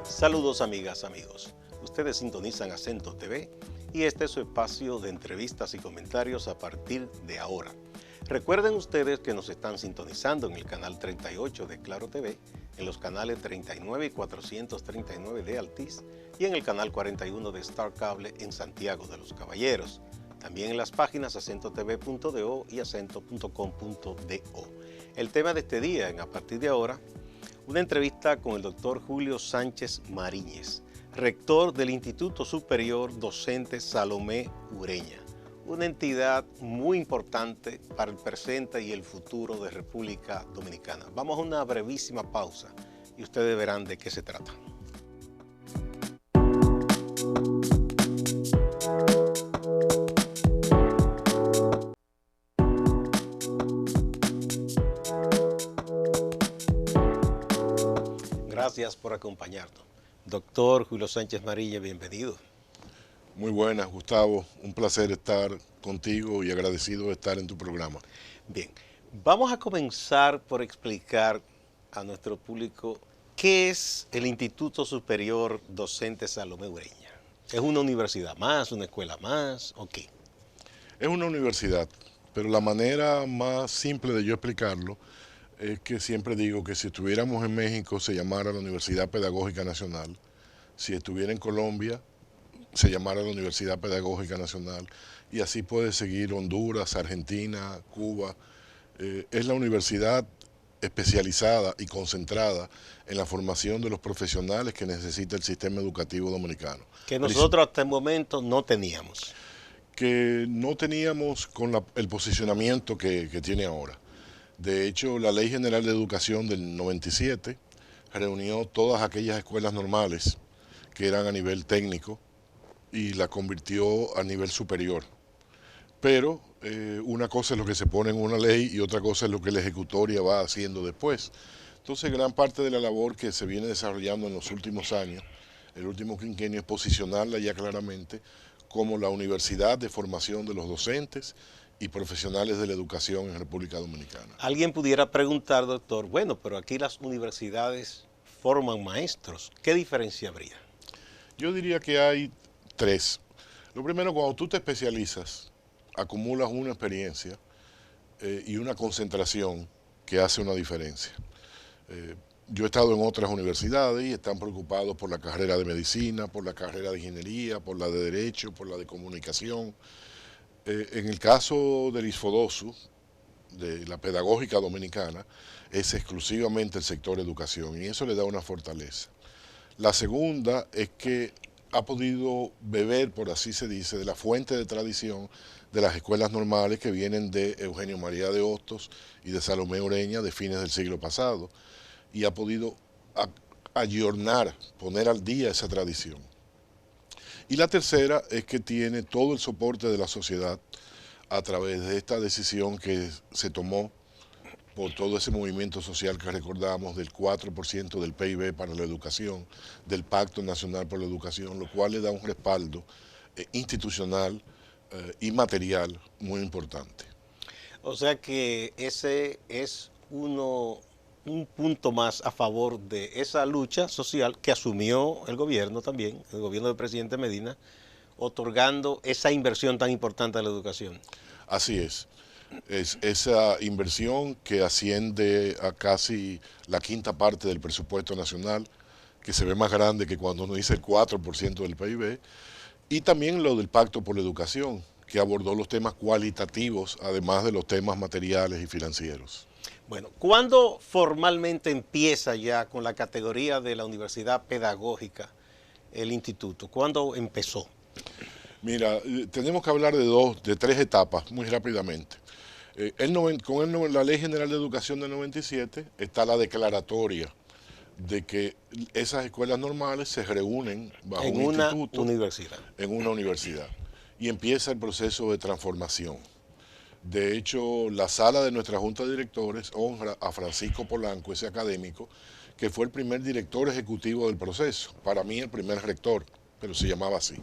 Saludos amigas, amigos. Ustedes sintonizan Acento TV y este es su espacio de entrevistas y comentarios a partir de ahora. Recuerden ustedes que nos están sintonizando en el canal 38 de Claro TV, en los canales 39 y 439 de Altiz y en el canal 41 de Star Cable en Santiago de los Caballeros. También en las páginas acentotv.do y acento.com.do. El tema de este día, en A Partir de Ahora, una entrevista con el doctor Julio Sánchez Mariñez, rector del Instituto Superior Docente Salomé Ureña, una entidad muy importante para el presente y el futuro de República Dominicana. Vamos a una brevísima pausa y ustedes verán de qué se trata. Gracias por acompañarnos. Doctor Julio Sánchez Mariñez, bienvenido. Muy buenas, Gustavo. Un placer estar contigo y agradecido de estar en tu programa. Bien, vamos a comenzar por explicar a nuestro público qué es el Instituto Superior Docente Salomé Ureña. ¿Es una universidad más, una escuela más o qué? Es una universidad, pero la manera más simple de yo explicarlo es que siempre digo que si estuviéramos en México se llamara la Universidad Pedagógica Nacional, si estuviera en Colombia se llamara la Universidad Pedagógica Nacional, y así puede seguir Honduras, Argentina, Cuba. Es la universidad especializada y concentrada en la formación de los profesionales que necesita el sistema educativo dominicano. Que nosotros hasta el momento no teníamos. Que no teníamos con el posicionamiento que tiene ahora. De hecho, la Ley General de Educación del 97 reunió todas aquellas escuelas normales que eran a nivel técnico y la convirtió a nivel superior. Pero una cosa es lo que se pone en una ley y otra cosa es lo que la ejecutoria va haciendo después. Entonces, gran parte de la labor que se viene desarrollando en los últimos años, el último quinquenio, es posicionarla ya claramente como la universidad de formación de los docentes y profesionales de la educación en República Dominicana. Alguien pudiera preguntar, doctor, bueno, pero aquí las universidades forman maestros. ¿Qué diferencia habría? Yo diría que hay tres. Lo primero, cuando tú te especializas, acumulas una experiencia y una concentración que hace una diferencia. Yo he estado en otras universidades y están preocupados por la carrera de medicina, por la carrera de ingeniería, por la de derecho, por la de comunicación. En el caso del ISFODOSU, de la pedagógica dominicana, es exclusivamente el sector educación y eso le da una fortaleza. La segunda es que ha podido beber, por así se dice, de la fuente de tradición de las escuelas normales que vienen de Eugenio María de Hostos y de Salomé Ureña de fines del siglo pasado, y ha podido ayornar, poner al día esa tradición. Y la tercera es que tiene todo el soporte de la sociedad a través de esta decisión que se tomó por todo ese movimiento social que recordamos del 4% del PIB para la educación, del Pacto Nacional por la Educación, lo cual le da un respaldo institucional y material muy importante. O sea que ese es un punto más a favor de esa lucha social que asumió el gobierno también, el gobierno del presidente Medina, otorgando esa inversión tan importante a la educación. Así es esa inversión que asciende a casi la quinta parte del presupuesto nacional, que se ve más grande que cuando uno dice el 4% del PIB, y también lo del Pacto por la Educación, que abordó los temas cualitativos, además de los temas materiales y financieros. Bueno, ¿cuándo formalmente empieza ya con la categoría de la universidad pedagógica el instituto? ¿Cuándo empezó? Mira, tenemos que hablar de tres etapas muy rápidamente. Con la Ley General de Educación del 97 está la declaratoria de que esas escuelas normales se reúnen bajo un instituto, en una universidad, y empieza el proceso de transformación. De hecho, la sala de nuestra Junta de Directores honra a Francisco Polanco, ese académico, que fue el primer director ejecutivo del proceso, para mí el primer rector, pero se llamaba así.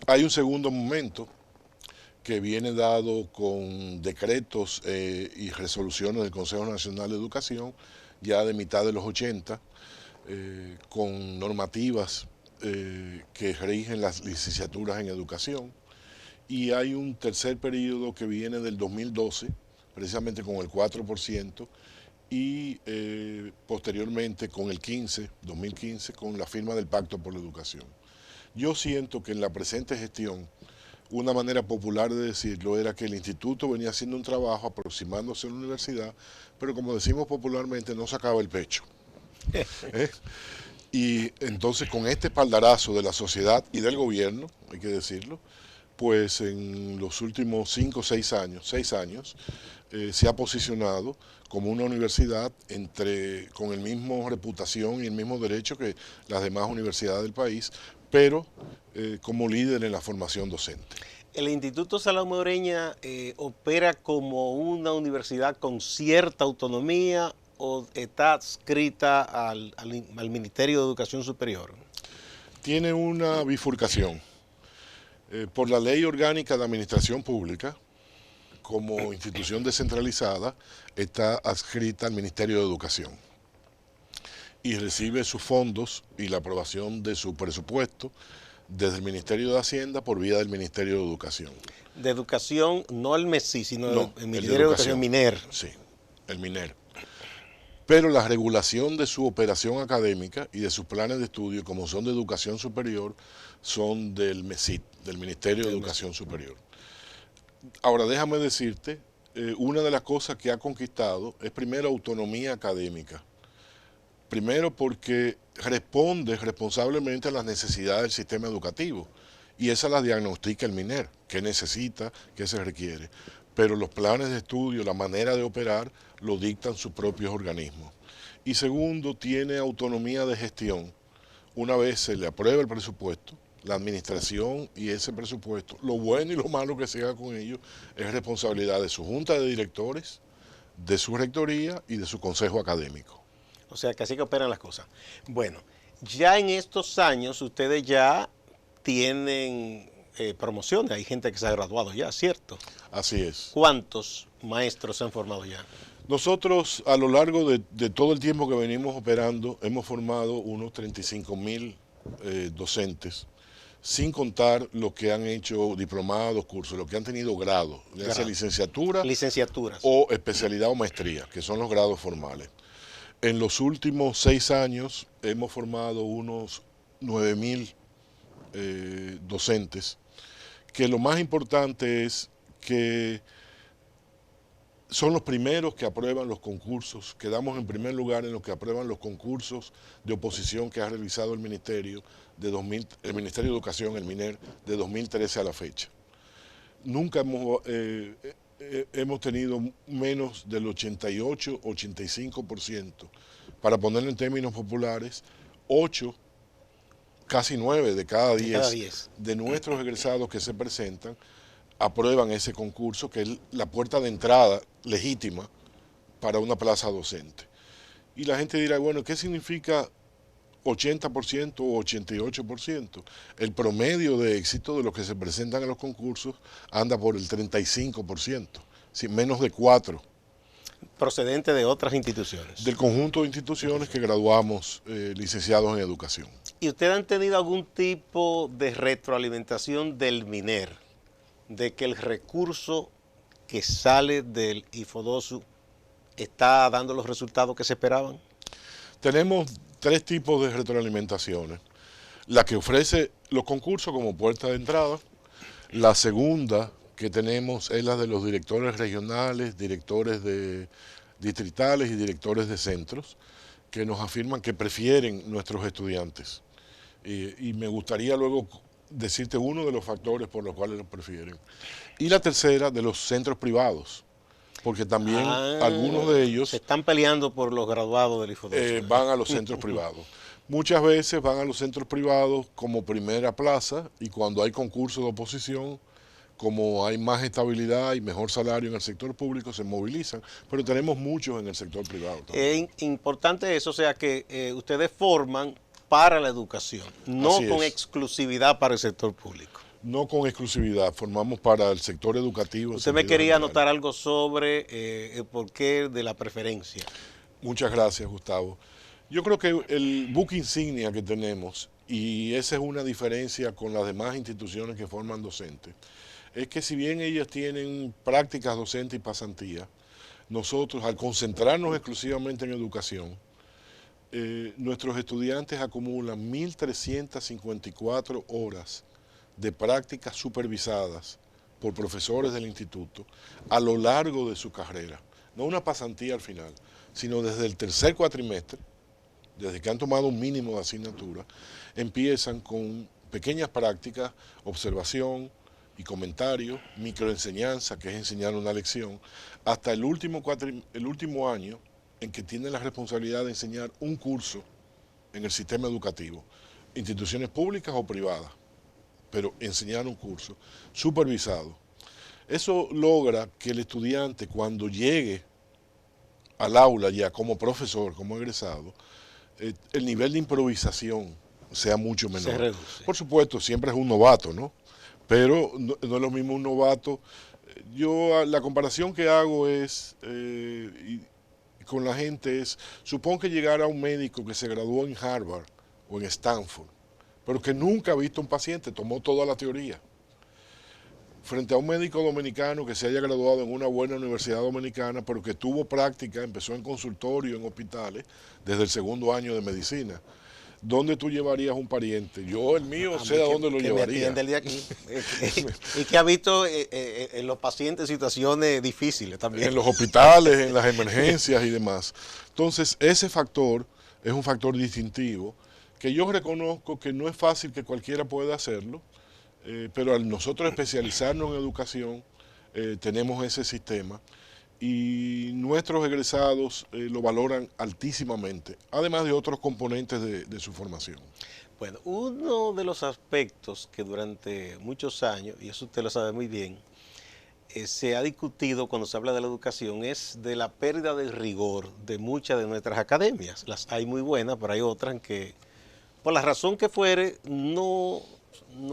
Hay un segundo momento que viene dado con decretos y resoluciones del Consejo Nacional de Educación, ya de mitad de los 80, con normativas que rigen las licenciaturas en educación. Y hay un tercer periodo que viene del 2012, precisamente con el 4%, y posteriormente con el 2015, con la firma del Pacto por la Educación. Yo siento que en la presente gestión, una manera popular de decirlo era que el instituto venía haciendo un trabajo aproximándose a la universidad, pero como decimos popularmente, no sacaba el pecho. ¿Eh? Y entonces con este espaldarazo de la sociedad y del gobierno, hay que decirlo, pues en los últimos 5 o 6 años, se ha posicionado como una universidad con el mismo reputación y el mismo derecho que las demás universidades del país, pero como líder en la formación docente. El Instituto Salamoreña opera como una universidad con cierta autonomía o está adscrita al Ministerio de Educación Superior. Tiene una bifurcación. Por la Ley Orgánica de Administración Pública, como institución descentralizada, está adscrita al Ministerio de Educación y recibe sus fondos y la aprobación de su presupuesto desde el Ministerio de Hacienda por vía del Ministerio de Educación. De Educación, no el MESI, sino no, el Ministerio de Educación, MINER. Sí, el MINER. Pero la regulación de su operación académica y de sus planes de estudio, como son de educación superior, son del MESIT, del Ministerio de Educación Superior. Ahora, déjame decirte, una de las cosas que ha conquistado es primero autonomía académica. Primero porque responde responsablemente a las necesidades del sistema educativo y esa la diagnostica el MINER, qué necesita, qué se requiere. Pero los planes de estudio, la manera de operar, lo dictan sus propios organismos. Y segundo, tiene autonomía de gestión. Una vez se le aprueba el presupuesto, la administración y ese presupuesto, lo bueno y lo malo que se haga con ello, es responsabilidad de su junta de directores, de su rectoría y de su consejo académico. O sea, que así que operan las cosas. Bueno, ya en estos años ustedes ya tienen promociones, hay gente que se ha graduado ya, ¿cierto? Así es. ¿Cuántos maestros se han formado ya? Nosotros a lo largo de todo el tiempo que venimos operando hemos formado unos 35.000 docentes, sin contar los que han hecho diplomados, cursos, los que han tenido grados, ya sea licenciaturas o especialidad o maestría, que son los grados formales. En los últimos 6 años hemos formado unos 9.000 docentes, que lo más importante es que son los primeros que aprueban los concursos, quedamos en primer lugar en los que aprueban los concursos de oposición que ha realizado el Ministerio el Ministerio de Educación, el MINER, de 2013 a la fecha. Nunca hemos tenido menos del 88-85%. Para ponerlo en términos populares, 8, casi 9 de cada 10 de nuestros egresados que se presentan aprueban ese concurso, que es la puerta de entrada legítima para una plaza docente. Y la gente dirá, bueno, ¿qué significa 80% o 88%? El promedio de éxito de los que se presentan a los concursos anda por el 35%, sin menos de 4. Procedente de otras instituciones. Del conjunto de instituciones que graduamos licenciados en educación. ¿Y ustedes han tenido algún tipo de retroalimentación del MINER, de que el recurso que sale del IFODOSU está dando los resultados que se esperaban? Tenemos 3 tipos de retroalimentaciones. La que ofrece los concursos como puerta de entrada. La segunda que tenemos es la de los directores regionales, directores distritales y directores de centros, que nos afirman que prefieren nuestros estudiantes. Y me gustaría luego decirte uno de los factores por los cuales los prefieren. Y la tercera, de los centros privados, porque también algunos de ellos se están peleando por los graduados del IFODOSU. Van a los centros privados. Muchas veces van a los centros privados como primera plaza, y cuando hay concursos de oposición, como hay más estabilidad y mejor salario en el sector público, se movilizan, pero tenemos muchos en el sector privado también. Es importante eso, o sea que ustedes forman para la educación, no Así con es. exclusividad para el sector público. No con exclusividad, formamos para el sector educativo en Usted me sentido quería general. anotar algo sobre el porqué de la preferencia. Muchas gracias, Gustavo. Yo creo que el buque insignia que tenemos, y esa es una diferencia con las demás instituciones que forman docentes, es que si bien ellas tienen prácticas docentes y pasantías, nosotros al concentrarnos exclusivamente en educación, nuestros estudiantes acumulan 1.354 horas de prácticas supervisadas por profesores del instituto a lo largo de su carrera. No una pasantía al final, sino desde el tercer cuatrimestre, desde que han tomado un mínimo de asignatura, empiezan con pequeñas prácticas, observación y comentario, microenseñanza, que es enseñar una lección, hasta el último año en que tienen la responsabilidad de enseñar un curso en el sistema educativo, instituciones públicas o privadas, pero enseñar un curso supervisado. Eso logra que el estudiante, cuando llegue al aula ya como profesor, como egresado, el nivel de improvisación sea mucho menor. Se reduce. Por supuesto, siempre es un novato, ¿no? Pero no es lo mismo un novato. Yo la comparación que hago es con la gente es, supón que llegara un médico que se graduó en Harvard o en Stanford, pero que nunca ha visto un paciente, tomó toda la teoría. Frente a un médico dominicano que se haya graduado en una buena universidad dominicana, pero que tuvo práctica, empezó en consultorio, en hospitales, desde el segundo año de medicina. ¿Dónde tú llevarías un pariente? Yo, el mío, sé a dónde lo llevaría. Me atiende el de aquí. Y que ha visto en los pacientes situaciones difíciles también. En los hospitales, en las emergencias y demás. Entonces, ese factor es un factor distintivo que yo reconozco que no es fácil que cualquiera pueda hacerlo, pero al nosotros especializarnos en educación, tenemos ese sistema y nuestros egresados lo valoran altísimamente, además de otros componentes de su formación. Bueno, uno de los aspectos que durante muchos años, y eso usted lo sabe muy bien, se ha discutido cuando se habla de la educación es de la pérdida de rigor de muchas de nuestras academias. Las hay muy buenas, pero hay otras que, por la razón que fuere, no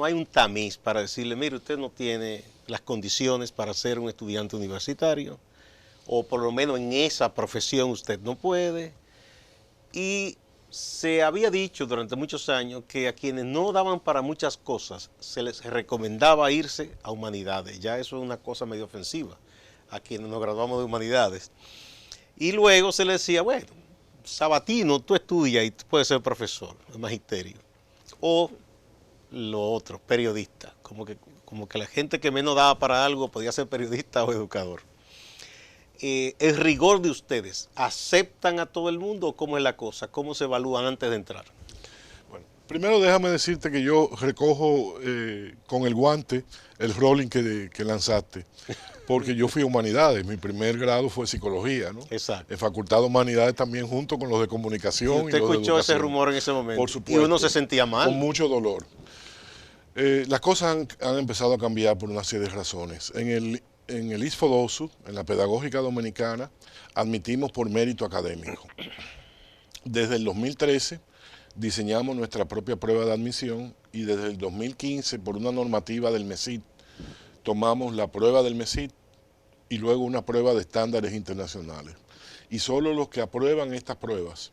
hay un tamiz para decirle, mire, usted no tiene las condiciones para ser un estudiante universitario, o por lo menos en esa profesión usted no puede. Y se había dicho durante muchos años que a quienes no daban para muchas cosas se les recomendaba irse a humanidades. Ya eso es una cosa medio ofensiva a quienes nos graduamos de humanidades. Y luego se les decía, bueno, Sabatino, tú estudias y tú puedes ser profesor de magisterio. O lo otro, periodista. Como que la gente que menos daba para algo podía ser periodista o educador. El rigor de ustedes, ¿aceptan a todo el mundo o cómo es la cosa? ¿Cómo se evalúan antes de entrar? Bueno, primero déjame decirte que yo recojo con el guante el rolling que lanzaste, porque yo fui a Humanidades, mi primer grado fue Psicología, ¿no? Exacto. En Facultad de Humanidades también junto con los de Comunicación. Y usted y los escuchó de ese Educación. rumor en ese momento. Por supuesto. Y uno se sentía mal. Con mucho dolor. Las cosas han empezado a cambiar por una serie de razones. En el ISFODOSU, en la Pedagógica Dominicana, admitimos por mérito académico. Desde el 2013 diseñamos nuestra propia prueba de admisión y desde el 2015, por una normativa del MESID, tomamos la prueba del MESID y luego una prueba de estándares internacionales. Y solo los que aprueban estas pruebas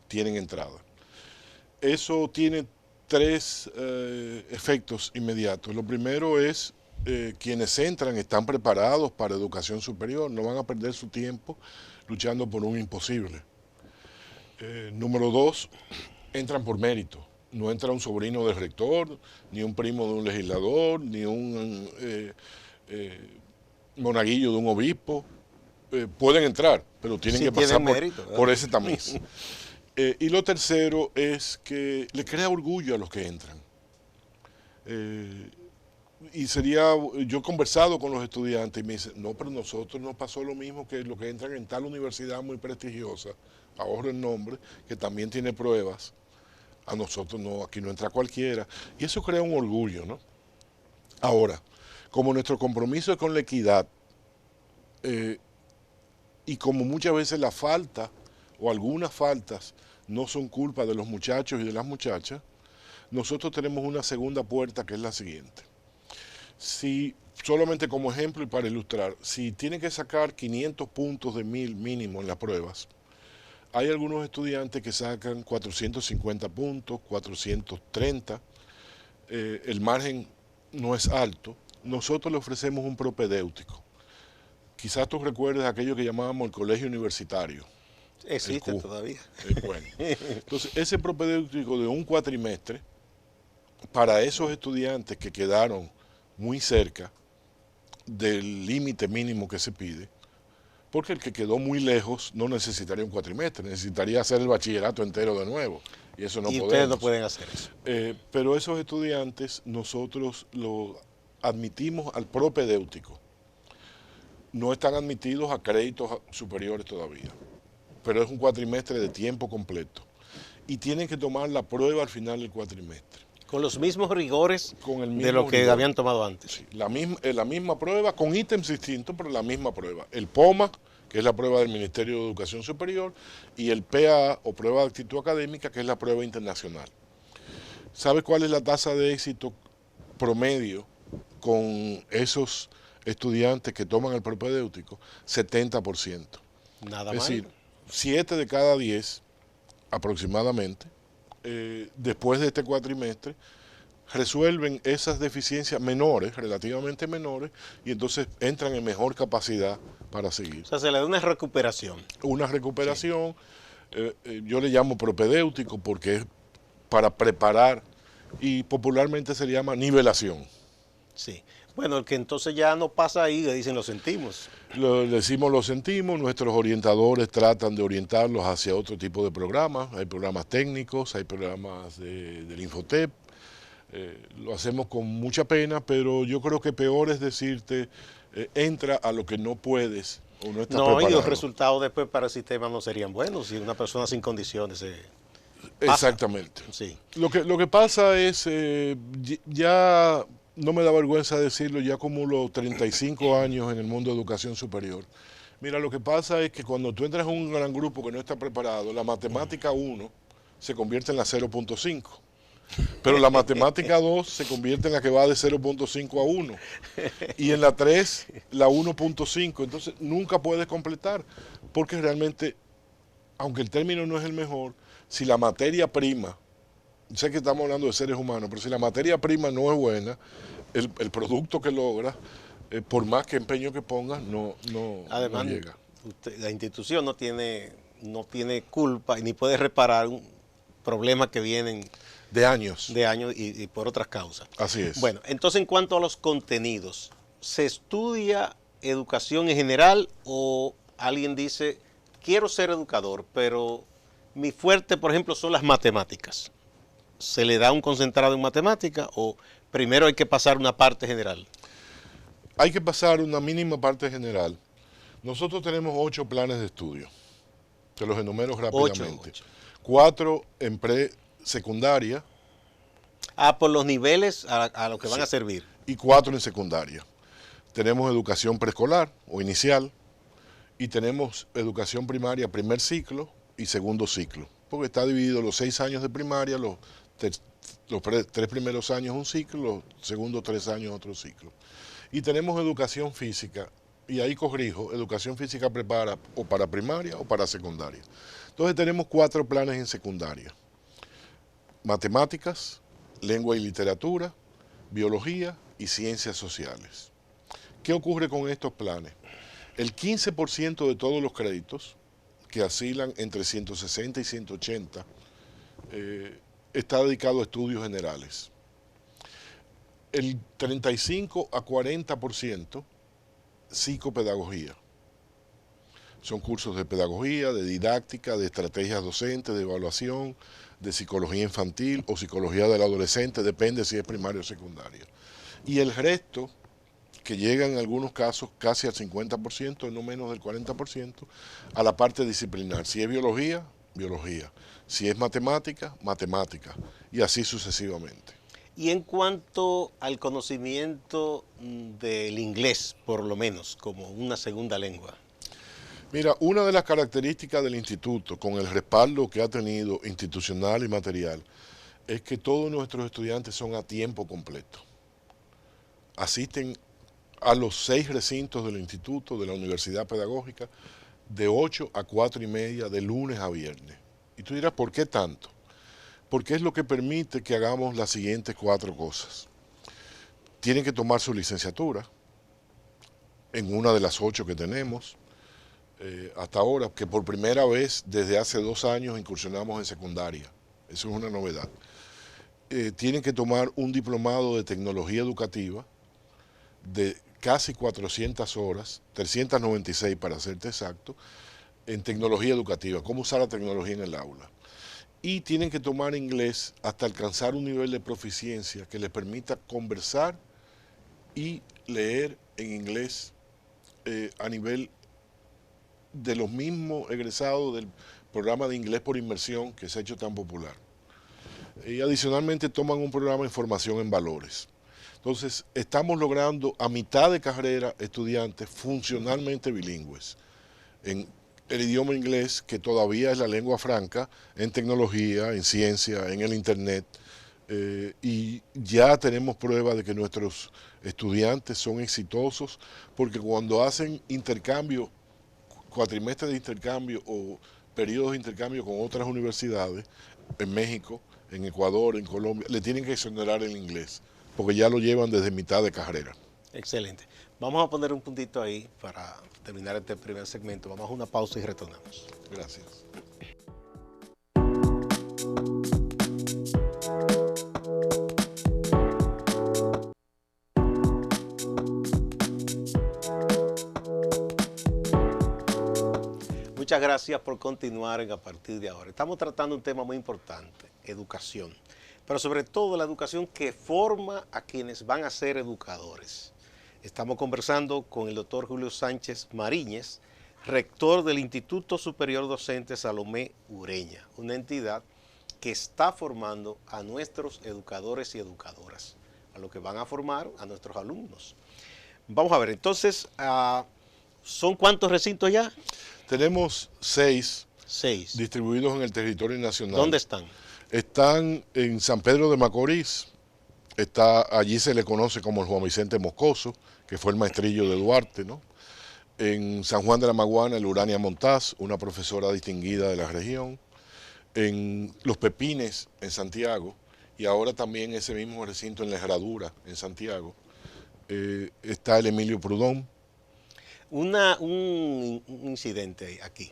tienen entrada. Eso tiene tres efectos inmediatos. Lo primero es quienes entran están preparados para educación superior, no van a perder su tiempo luchando por un imposible. Número dos, entran por mérito. No entra un sobrino del rector, ni un primo de un legislador, ni un monaguillo de un obispo. Pueden entrar, pero tienen que pasar por ese tamiz. Y lo tercero es que le crea orgullo a los que entran. Y yo he conversado con los estudiantes y me dicen, no, pero nosotros nos pasó lo mismo que los que entran en tal universidad muy prestigiosa, ahorro el nombre, que también tiene pruebas. A nosotros no, aquí no entra cualquiera. Y eso crea un orgullo, ¿no? Ahora, como nuestro compromiso es con la equidad, y como muchas veces la falta o algunas faltas no son culpa de los muchachos y de las muchachas, nosotros tenemos una segunda puerta que es la siguiente. Si, solamente como ejemplo y para ilustrar, si tiene que sacar 500 puntos de 1000 mínimo en las pruebas, hay algunos estudiantes que sacan 450 puntos, 430, el margen no es alto. Nosotros le ofrecemos un propedéutico. Quizás tú recuerdes aquello que llamábamos el colegio universitario. Existe todavía. Bueno. Entonces, ese propedéutico de un cuatrimestre, para esos estudiantes que quedaron muy cerca del límite mínimo que se pide, porque el que quedó muy lejos no necesitaría un cuatrimestre, necesitaría hacer el bachillerato entero de nuevo, y eso no podemos. Ustedes no pueden hacer eso. Pero esos estudiantes nosotros los admitimos al propedéutico. No están admitidos a créditos superiores todavía, pero es un cuatrimestre de tiempo completo. Y tienen que tomar la prueba al final del cuatrimestre. Con los mismos rigores Con el mismo de lo que rigor. habían tomado antes. Sí, la misma prueba, con ítems distintos, pero la misma prueba. El POMA, que es la prueba del Ministerio de Educación Superior, y el PA, o prueba de actitud académica, que es la prueba internacional. ¿Sabe cuál es la tasa de éxito promedio con esos estudiantes que toman el propedéutico? 70%. Nada Es mal. decir, 7 de cada 10 aproximadamente, después de este cuatrimestre, resuelven esas deficiencias menores, relativamente menores, y entonces entran en mejor capacidad para seguir. O sea, se le da una recuperación. Una recuperación, yo le llamo propedéutico porque es para preparar, y popularmente se le llama nivelación. Sí. Bueno, el que entonces ya no pasa ahí, le dicen lo sentimos. Le decimos lo sentimos, nuestros orientadores tratan de orientarlos hacia otro tipo de programas, hay programas técnicos, hay programas del Infotep, lo hacemos con mucha pena, pero yo creo que peor es decirte, entra a lo que no puedes o no estás preparado. Y los resultados después para el sistema no serían buenos si una persona sin condiciones pasa. Exactamente. Sí. Lo que pasa es, ya no me da vergüenza decirlo, ya acumulo 35 años en el mundo de educación superior. Mira, lo que pasa es que cuando tú entras en un gran grupo que no está preparado, la matemática 1 se convierte en la 0.5. Pero la matemática 2 se convierte en la que va de 0.5 a 1. Y en la 3, la 1.5. Entonces nunca puedes completar, porque realmente, aunque el término no es el mejor, si la materia prima, sé que estamos hablando de seres humanos, pero si la materia prima no es buena, el producto que logra, por más que empeño que pongas, Además, no llega. La institución no tiene culpa y ni puede reparar un problema que vienen de años y por otras causas. Así es. Bueno, entonces en cuanto a los contenidos, ¿se estudia educación en general o alguien dice, quiero ser educador, pero mi fuerte, por ejemplo, son las matemáticas? ¿Se le da un concentrado en matemática o primero hay que pasar una parte general? Hay que pasar una mínima parte general. Nosotros tenemos 8 planes de estudio. Te los enumero rápidamente. 8. 4 en pre-secundaria. Por los niveles a lo que van a servir. Y 4 en secundaria. Tenemos educación preescolar o inicial y tenemos educación primaria, primer ciclo y segundo ciclo. Porque está dividido los 6 años de primaria, los 3 primeros años un ciclo, los segundos 3 años otro ciclo. Y tenemos educación física, y ahí corrijo, educación física prepara o para primaria o para secundaria. Entonces tenemos 4 planes en secundaria. Matemáticas, lengua y literatura, biología y ciencias sociales. ¿Qué ocurre con estos planes? El 15% de todos los créditos, que oscilan entre 160 y 180, está dedicado a estudios generales. El 35 a 40% psicopedagogía. Son cursos de pedagogía, de didáctica, de estrategias docentes, de evaluación, de psicología infantil o psicología del adolescente, depende si es primaria o secundaria. Y el resto, que llega en algunos casos casi al 50%, no menos del 40%, a la parte disciplinar. Si es biología, biología. Si es matemática, matemática. Y así sucesivamente. Y en cuanto al conocimiento del inglés, por lo menos, como una segunda lengua. Mira, una de las características del instituto, con el respaldo que ha tenido institucional y material, es que todos nuestros estudiantes son a tiempo completo. Asisten a los 6 recintos del instituto, de la Universidad Pedagógica, de 8 a 4 y media, de lunes a viernes. Y tú dirás, ¿por qué tanto? Porque es lo que permite que hagamos las siguientes 4 cosas. Tienen que tomar su licenciatura en una de las 8 que tenemos. Hasta ahora, que por primera vez desde hace 2 años incursionamos en secundaria. Eso es una novedad. Tienen que tomar un diplomado de tecnología educativa de casi 400 horas, 396 para serte exacto, en tecnología educativa, cómo usar la tecnología en el aula. Y tienen que tomar inglés hasta alcanzar un nivel de proficiencia que les permita conversar y leer en inglés a nivel de los mismos egresados del programa de inglés por inmersión que se ha hecho tan popular. Y adicionalmente toman un programa de formación en valores. Entonces, estamos logrando a mitad de carrera estudiantes funcionalmente bilingües en el idioma inglés, que todavía es la lengua franca, en tecnología, en ciencia, en el internet, y ya tenemos prueba de que nuestros estudiantes son exitosos, porque cuando hacen intercambio, cuatrimestres de intercambio o periodos de intercambio con otras universidades, en México, en Ecuador, en Colombia, le tienen que exonerar el inglés, porque ya lo llevan desde mitad de carrera. Excelente. Vamos a poner un puntito ahí para terminar este primer segmento. Vamos a una pausa y retornamos. Gracias. Muchas gracias por continuar a partir de ahora. Estamos tratando un tema muy importante, educación, pero sobre todo la educación que forma a quienes van a ser educadores. Estamos conversando con el doctor Julio Sánchez Mariñez, rector del Instituto Superior Docente Salomé Ureña, una entidad que está formando a nuestros educadores y educadoras, a los que van a formar a nuestros alumnos. Vamos a ver, entonces, ¿son cuántos recintos ya? Tenemos 6 6. distribuidos en el territorio nacional. ¿Dónde están? Están en San Pedro de Macorís, allí se le conoce como el Juan Vicente Moscoso, que fue el maestrillo de Duarte, ¿no? En San Juan de la Maguana, el Urania Montaz, una profesora distinguida de la región. En Los Pepines, en Santiago, y ahora también ese mismo recinto en La Herradura, en Santiago, está el Emilio Prudón. Un incidente aquí.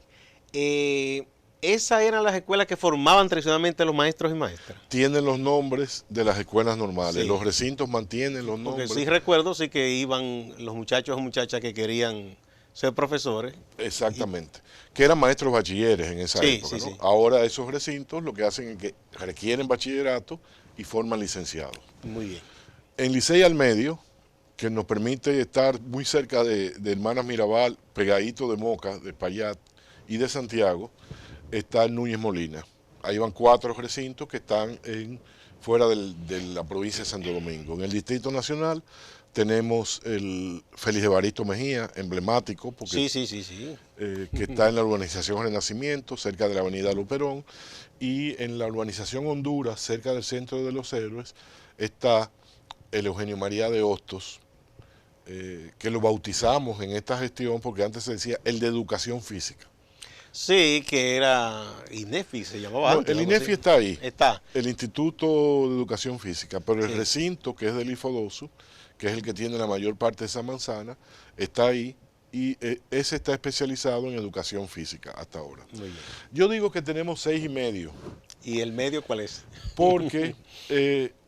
¿Esas eran las escuelas que formaban tradicionalmente los maestros y maestras? Tienen los nombres de las escuelas normales. Sí. Los recintos mantienen los Porque nombres. sí recuerdo, sí que iban los muchachos o muchachas que querían ser profesores. Exactamente. Que eran maestros bachilleres en esa época, ¿no? Sí. Ahora esos recintos lo que hacen es que requieren bachillerato y forman licenciados. Muy bien. En Licey al Medio, que nos permite estar muy cerca de Hermanas Mirabal, pegadito de Moca, de Payat y de Santiago, está el Núñez Molina. Ahí van 4 recintos que están fuera de la provincia de Santo Domingo. En el Distrito Nacional tenemos el Félix Evaristo Mejía, emblemático, porque, Sí. que está en la urbanización Renacimiento, cerca de la avenida Luperón, y en la urbanización Honduras, cerca del Centro de los Héroes, está el Eugenio María de Hostos, que lo bautizamos en esta gestión porque antes se decía el de educación física. Sí, que era INEFI, se llamaba No, antes. el INEFI está ahí, Está. el Instituto de Educación Física, pero el recinto, que es del IFODOSU, que es el que tiene la mayor parte de esa manzana, está ahí y ese está especializado en educación física hasta ahora. Muy bien. Yo digo que tenemos 6 y medio. ¿Y el medio cuál es? Porque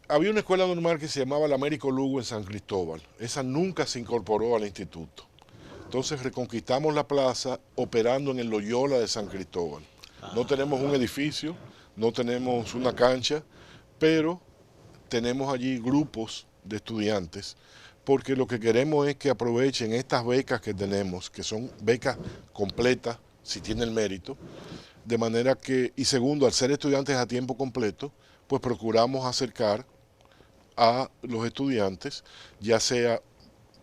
había una escuela normal que se llamaba la Américo Lugo en San Cristóbal. Esa nunca se incorporó al instituto. Entonces reconquistamos la plaza operando en el Loyola de San Cristóbal. No tenemos un edificio, no tenemos una cancha, pero tenemos allí grupos de estudiantes, porque lo que queremos es que aprovechen estas becas que tenemos, que son becas completas, si tienen el mérito, de manera que, y segundo, al ser estudiantes a tiempo completo, pues procuramos acercar a los estudiantes, ya sea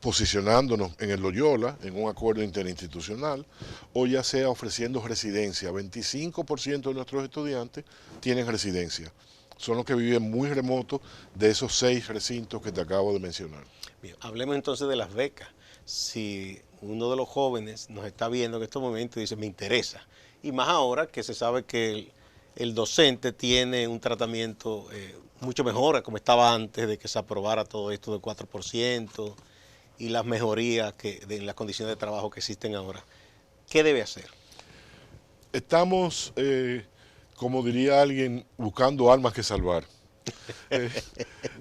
posicionándonos en el Loyola, en un acuerdo interinstitucional, o ya sea ofreciendo residencia. 25% de nuestros estudiantes tienen residencia. Son los que viven muy remotos de esos 6 recintos que te acabo de mencionar. Bien, hablemos entonces de las becas. Si uno de los jóvenes nos está viendo en estos momentos y dice, me interesa, y más ahora que se sabe que el docente tiene un tratamiento mucho mejor a como estaba antes de que se aprobara todo esto del 4% y las mejorías en las condiciones de trabajo que existen ahora, ¿qué debe hacer? Estamos, como diría alguien, buscando almas que salvar. Eh,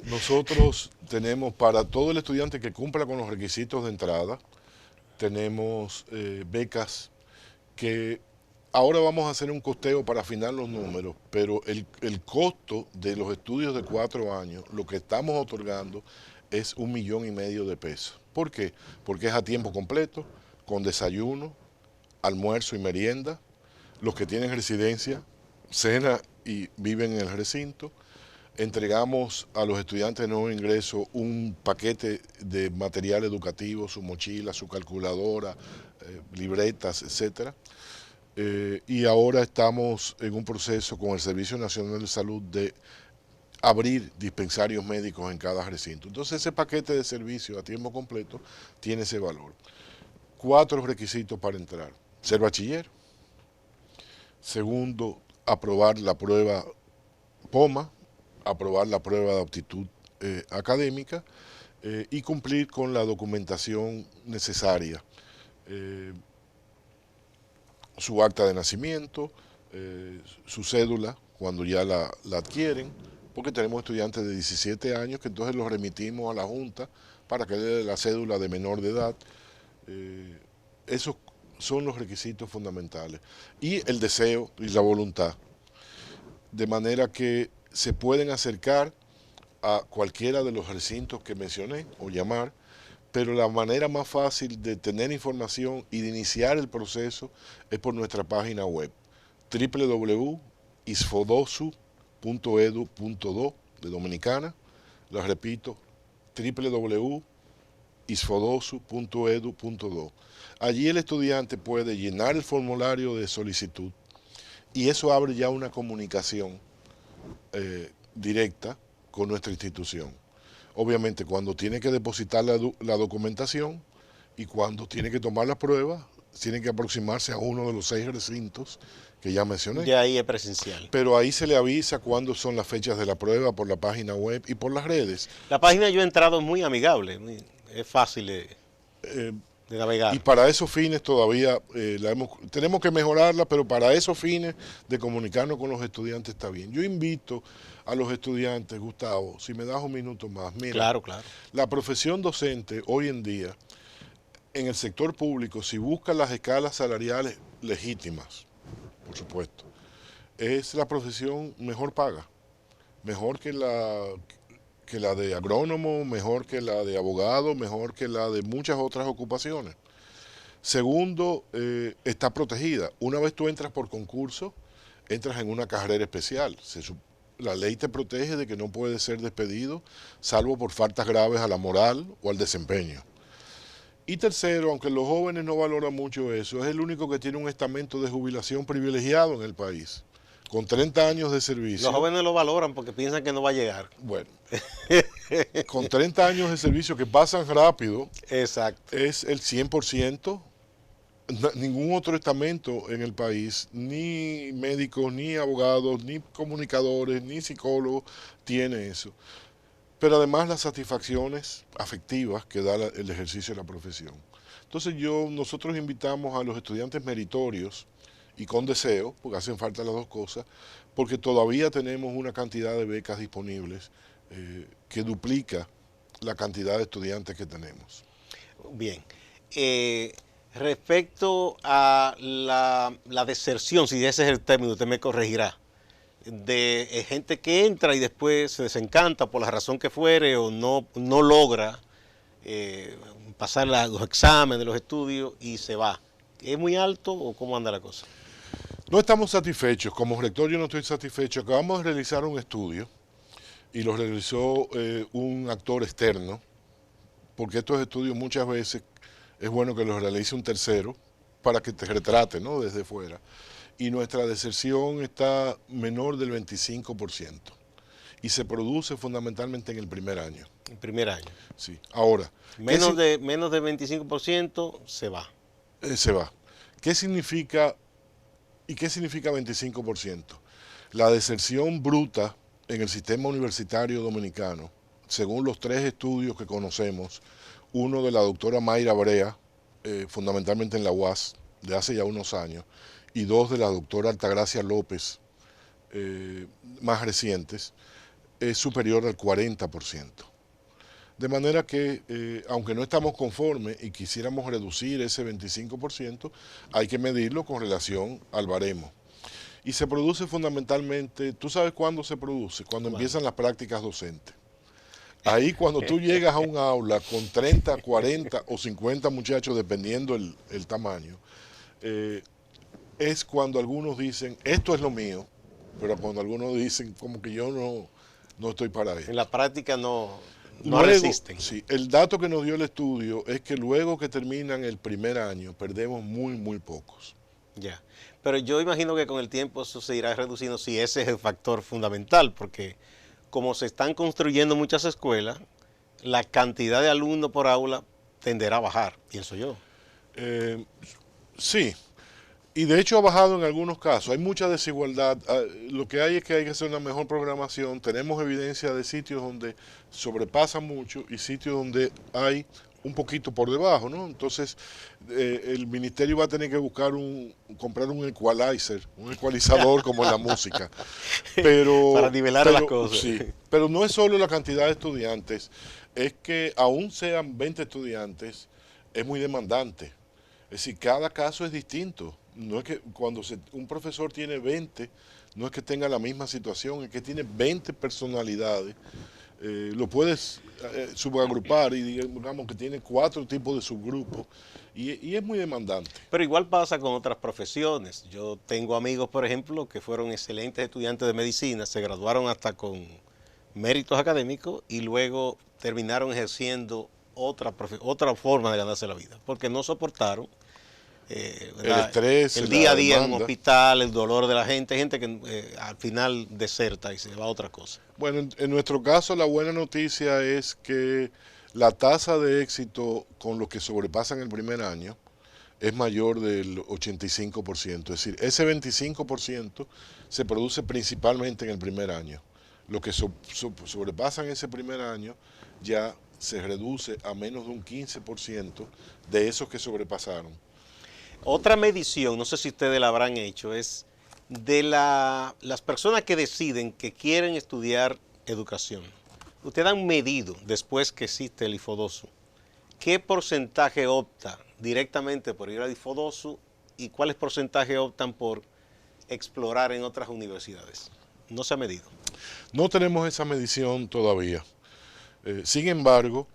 Nosotros tenemos para todo el estudiante que cumpla con los requisitos de entrada, tenemos becas que ahora vamos a hacer un costeo para afinar los números, pero el costo de los estudios de 4 años, lo que estamos otorgando es 1,5 millones de pesos. ¿Por qué? Porque es a tiempo completo, con desayuno, almuerzo y merienda. Los que tienen residencia, cena y viven en el recinto. Entregamos a los estudiantes de nuevo ingreso un paquete de material educativo, su mochila, su calculadora, libretas, etcétera. Y ahora estamos en un proceso con el Servicio Nacional de Salud de abrir dispensarios médicos en cada recinto. Entonces ese paquete de servicio a tiempo completo tiene ese valor. 4 requisitos para entrar: ser bachiller. Segundo, aprobar la prueba POMA, aprobar la prueba de aptitud académica y cumplir con la documentación necesaria. Su acta de nacimiento, su cédula cuando ya la adquieren, porque tenemos estudiantes de 17 años que entonces los remitimos a la Junta para que le dé la cédula de menor de edad. Esos son los requisitos fundamentales. Y el deseo y la voluntad. De manera que se pueden acercar a cualquiera de los recintos que mencioné o llamar, pero la manera más fácil de tener información y de iniciar el proceso es por nuestra página web www.isfodosu.edu.do de Dominicana. La repito, www.isfodosu.edu.do. Allí el estudiante puede llenar el formulario de solicitud y eso abre ya una comunicación directa con nuestra institución. Obviamente cuando tiene que depositar la documentación y cuando tiene que tomar la prueba, tiene que aproximarse a uno de los 6 recintos que ya mencioné. De ahí es presencial. Pero ahí se le avisa cuándo son las fechas de la prueba por la página web y por las redes. La página yo he entrado muy amigable, es fácil de navegar. Y para esos fines todavía tenemos que mejorarla, pero para esos fines de comunicarnos con los estudiantes está bien. Yo invito a los estudiantes, Gustavo, si me das un minuto más. Mira, claro, claro. La profesión docente hoy en día, en el sector público, si busca las escalas salariales legítimas, por supuesto, es la profesión mejor paga, mejor que la de agrónomo, mejor que la de abogado, mejor que la de muchas otras ocupaciones. Segundo, está protegida. Una vez tú entras por concurso, entras en una carrera especial. La ley te protege de que no puedes ser despedido, salvo por faltas graves a la moral o al desempeño. Y tercero, aunque los jóvenes no valoran mucho eso, es el único que tiene un estamento de jubilación privilegiado en el país, con 30 años de servicio. Los jóvenes lo valoran porque piensan que no va a llegar. Bueno, con 30 años de servicio que pasan rápido, exacto, es el 100%. Ningún otro estamento en el país, ni médicos, ni abogados, ni comunicadores, ni psicólogos, tiene eso. Pero además las satisfacciones afectivas que da el ejercicio de la profesión. Entonces nosotros invitamos a los estudiantes meritorios y con deseo, porque hacen falta las dos cosas, porque todavía tenemos una cantidad de becas disponibles que duplica la cantidad de estudiantes que tenemos. Bien. Respecto a la deserción, si ese es el término, usted me corregirá, de gente que entra y después se desencanta por la razón que fuere o no logra pasar los exámenes, los estudios y se va. ¿Es muy alto o cómo anda la cosa? No estamos satisfechos. Como rector yo no estoy satisfecho. Acabamos de realizar un estudio y lo realizó un actor externo porque estos estudios muchas veces es bueno que los realice un tercero para que te retrate, ¿no?, desde fuera. Y nuestra deserción está menor del 25% y se produce fundamentalmente en el primer año. El primer año. Sí. Ahora, Menos de 25% se va. Se va. ¿Qué significa y qué significa 25%? La deserción bruta en el sistema universitario dominicano, según los 3 estudios que conocemos, uno de la doctora Mayra Brea, fundamentalmente en la UAS, de hace ya unos años, y 2 de la doctora Altagracia López, más recientes, es superior al 40%. De manera que, aunque no estamos conformes y quisiéramos reducir ese 25%, hay que medirlo con relación al baremo. Y se produce fundamentalmente, ¿tú sabes cuándo se produce? Cuando empiezan las prácticas docentes. Ahí cuando tú llegas a un aula con 30, 40 o 50 muchachos, dependiendo el tamaño, es cuando algunos dicen, esto es lo mío, pero cuando algunos dicen, como que yo no estoy para esto. En la práctica no Luego, resisten. Sí, el dato que nos dio el estudio es que luego que terminan el primer año, perdemos muy pocos. Ya. Pero yo imagino que con el tiempo eso se irá reduciendo si ese es el factor fundamental, porque como se están construyendo muchas escuelas, la cantidad de alumnos por aula tenderá a bajar, pienso yo. Sí, y de hecho ha bajado en algunos casos. Hay mucha desigualdad. Lo que hay es que hay que hacer una mejor programación. Tenemos evidencia de sitios donde sobrepasa mucho y sitios donde hay un poquito por debajo, ¿no? Entonces, el ministerio va a tener que comprar un ecualizador como en la música. Pero, para nivelar las cosas. Sí, pero no es solo la cantidad de estudiantes, es que aún sean 20 estudiantes, es muy demandante. Es decir, cada caso es distinto. No es que cuando un profesor tiene 20, no es que tenga la misma situación, es que tiene 20 personalidades. Lo puedes subagrupar y digamos que tiene 4 tipos de subgrupos y es muy demandante. Pero igual pasa con otras profesiones. Yo tengo amigos, por ejemplo, que fueron excelentes estudiantes de medicina, se graduaron hasta con méritos académicos y luego terminaron ejerciendo otra forma de ganarse la vida, porque no soportaron el estrés, el día a día en un hospital, el dolor de la gente. Hay gente que al final deserta y se va a otra cosa. Bueno, en nuestro caso la buena noticia es que la tasa de éxito con los que sobrepasan el primer año es mayor del 85%, es decir, ese 25% se produce principalmente en el primer año. Los que sobrepasan ese primer año ya se reduce a menos de un 15% de esos que sobrepasaron. Otra medición, no sé si ustedes la habrán hecho, es de las personas que deciden que quieren estudiar educación. Ustedes han medido, después que existe el IFODOSU, qué porcentaje opta directamente por ir al IFODOSU y cuáles porcentajes optan por explorar en otras universidades. No se ha medido. No tenemos esa medición todavía. Sin embargo,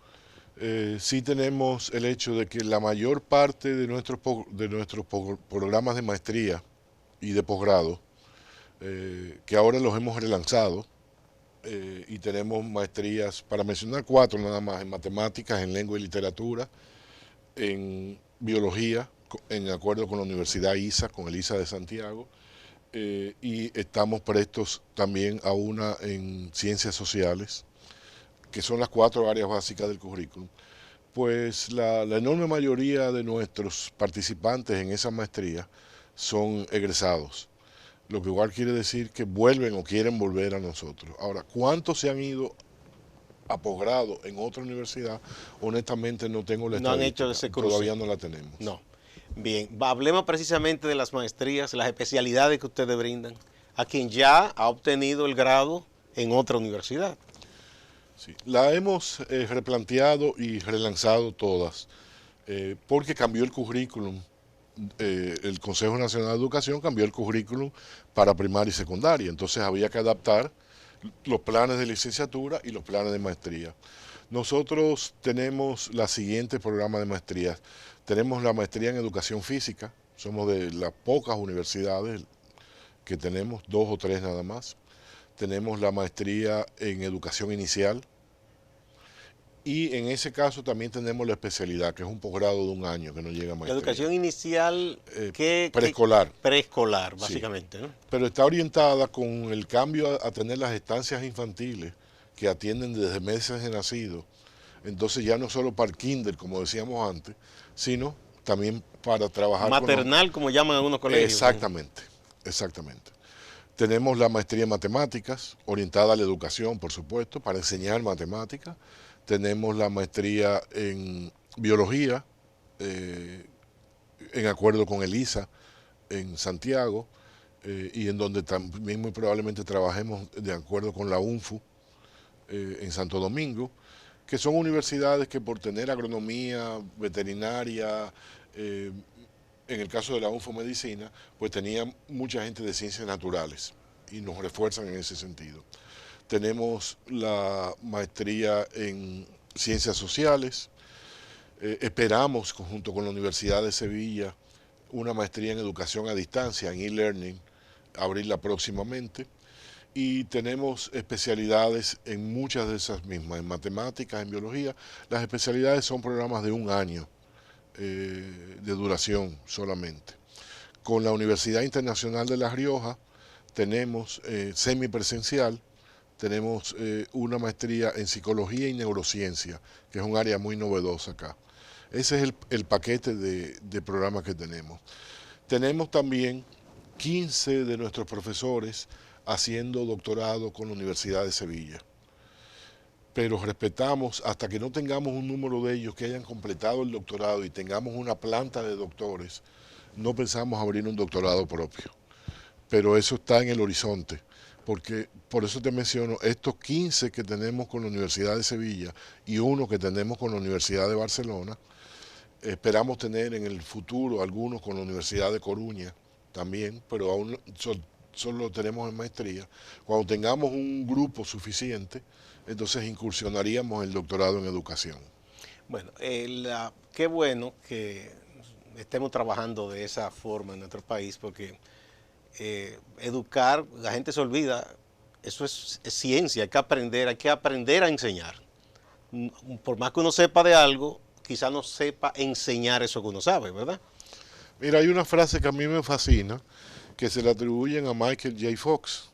sí tenemos el hecho de que la mayor parte de nuestros programas de maestría y de posgrado, que ahora los hemos relanzado, y tenemos maestrías, para mencionar 4 nada más, en matemáticas, en lengua y literatura, en biología, en acuerdo con la Universidad ISA, con el ISA de Santiago, y estamos prestos también a una en ciencias sociales, que son las 4 áreas básicas del currículum. Pues la enorme mayoría de nuestros participantes en esa maestría son egresados, lo que igual quiere decir que vuelven o quieren volver a nosotros. Ahora, ¿cuántos se han ido a posgrado en otra universidad? Honestamente no tengo la estadística. No han hecho ese cruce. Todavía no la tenemos. No. Bien, hablemos precisamente de las maestrías, las especialidades que ustedes brindan a quien ya ha obtenido el grado en otra universidad. Sí, la hemos replanteado y relanzado todas, porque cambió el currículum. El Consejo Nacional de Educación cambió el currículum para primaria y secundaria, entonces había que adaptar los planes de licenciatura y los planes de maestría. Nosotros tenemos la siguiente programa de maestrías. Tenemos la maestría en educación física, somos de las pocas universidades que tenemos, 2 o 3 nada más. Tenemos la maestría en educación inicial Y en ese caso también tenemos la especialidad, que es un posgrado de un año que no llega a La maestría. educación inicial, Preescolar. preescolar, Sí, básicamente, ¿no? pero está orientada con el cambio a tener las estancias infantiles que atienden desde meses de nacido. Entonces ya no solo para el kinder, como decíamos antes, sino también para trabajar con los... Maternal, como llaman algunos colegios. Exactamente, exactamente. Tenemos la maestría en matemáticas, orientada a la educación, por supuesto, para enseñar matemáticas. Tenemos la maestría en biología, en acuerdo con ELISA, en Santiago, y en donde también muy probablemente trabajemos de acuerdo con la UNFU, en Santo Domingo, que son universidades que por tener agronomía, veterinaria, en el caso de la UNFU Medicina, pues tenía mucha gente de ciencias naturales y nos refuerzan en ese sentido. Tenemos la maestría en ciencias sociales, esperamos junto con la Universidad de Sevilla una maestría en educación a distancia, en e-learning, abrirla próximamente. Y tenemos especialidades en muchas de esas mismas, en matemáticas, en biología. Las especialidades son programas de un año de duración solamente. Con la Universidad Internacional de La Rioja tenemos semipresencial, tenemos una maestría en psicología y neurociencia, que es un área muy novedosa acá. Ese es el paquete de programas que tenemos. Tenemos también 15 de nuestros profesores haciendo doctorado con la Universidad de Sevilla. Pero respetamos, hasta que no tengamos un número de ellos que hayan completado el doctorado y tengamos una planta de doctores, no pensamos abrir un doctorado propio. Pero eso está en el horizonte, porque por eso te menciono, estos 15 que tenemos con la Universidad de Sevilla y uno que tenemos con la Universidad de Barcelona, esperamos tener en el futuro algunos con la Universidad de Coruña también, pero aún solo lo tenemos en maestría. Cuando tengamos un grupo suficiente, entonces incursionaríamos en el doctorado en educación. Bueno, qué bueno que estemos trabajando de esa forma en nuestro país, porque educar, la gente se olvida, eso es ciencia, hay que aprender a enseñar. Por más que uno sepa de algo, quizá no sepa enseñar eso que uno sabe, ¿verdad? Mira, hay una frase que a mí me fascina, que se le atribuyen a Michael J. Fox,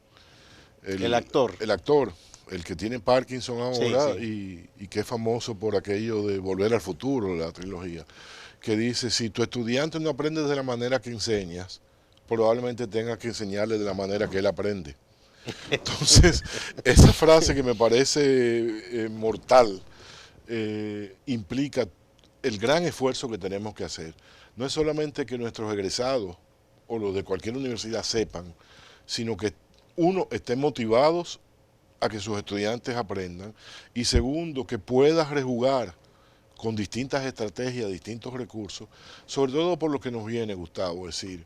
El actor. el actor, el que tiene Parkinson Sí, ahora sí. y que es famoso por aquello de Volver al Futuro, la trilogía, que dice, si tu estudiante no aprende de la manera que enseñas, probablemente tengas que enseñarle de la manera que él aprende. Entonces, esa frase que me parece mortal, implica el gran esfuerzo que tenemos que hacer. No es solamente que nuestros egresados o los de cualquier universidad sepan, sino que uno, estén motivados a que sus estudiantes aprendan, y segundo, que pueda rejugar con distintas estrategias, distintos recursos, sobre todo por lo que nos viene, Gustavo, es decir,